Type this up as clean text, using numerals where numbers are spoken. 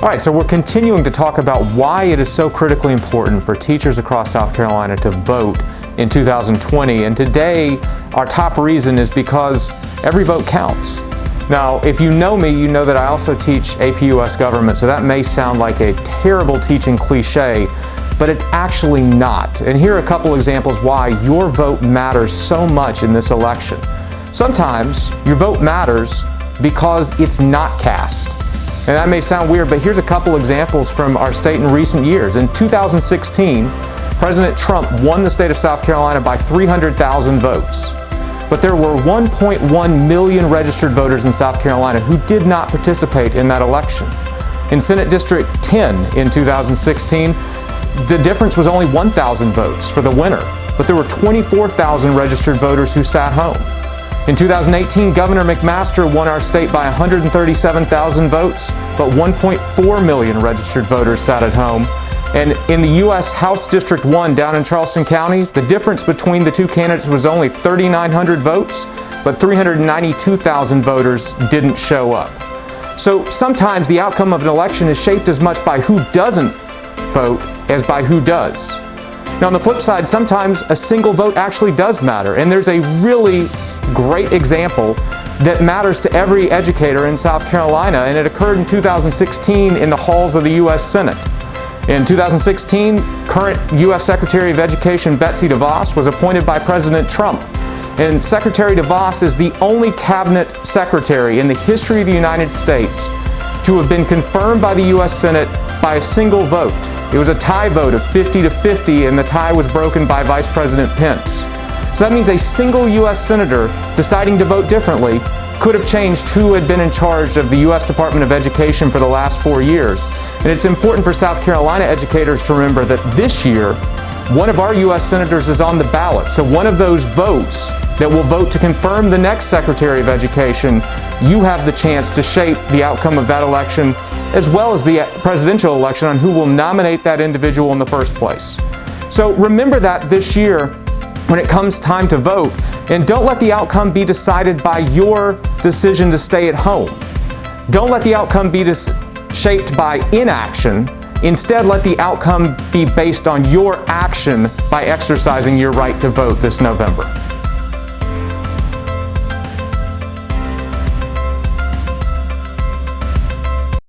All right, so we're continuing to talk about why it is so critically important for teachers across South Carolina to vote in 2020. And today, our top reason is because every vote counts. Now, if you know me, you know that I also teach AP US government, so that may sound like a terrible teaching cliche, but it's actually not. And here are a couple examples why your vote matters so much in this election. Sometimes your vote matters because it's not cast. And that may sound weird, but here's a couple examples from our state in recent years. In 2016, President Trump won the state of South Carolina by 300,000 votes. But there were 1.1 million registered voters in South Carolina who did not participate in that election. In Senate District 10 in 2016, the difference was only 1,000 votes for the winner, but there were 24,000 registered voters who sat home. In 2018, Governor McMaster won our state by 137,000 votes, but 1.4 million registered voters sat at home. And in the U.S. House District 1 down in Charleston County, the difference between the two candidates was only 3,900 votes, but 392,000 voters didn't show up. So sometimes the outcome of an election is shaped as much by who doesn't vote as by who does. Now, on the flip side, sometimes a single vote actually does matter, and there's a really great example that matters to every educator in South Carolina, and it occurred in 2016 in the halls of the U.S. Senate. In 2016, current U.S. Secretary of Education Betsy DeVos was appointed by President Trump. And Secretary DeVos is the only cabinet secretary in the history of the United States to have been confirmed by the U.S. Senate by a single vote. It was a tie vote of 50-50, and the tie was broken by Vice President Pence. So that means a single U.S. Senator deciding to vote differently could have changed who had been in charge of the U.S. Department of Education for the last 4 years. And it's important for South Carolina educators to remember that this year, one of our U.S. Senators is on the ballot. So one of those votes that will vote to confirm the next Secretary of Education, you have the chance to shape the outcome of that election, as well as the presidential election on who will nominate that individual in the first place. So remember that this year when it comes time to vote, and don't let the outcome be decided by your decision to stay at home. Don't let the outcome be shaped by inaction. Instead, let the outcome be based on your action by exercising your right to vote this November.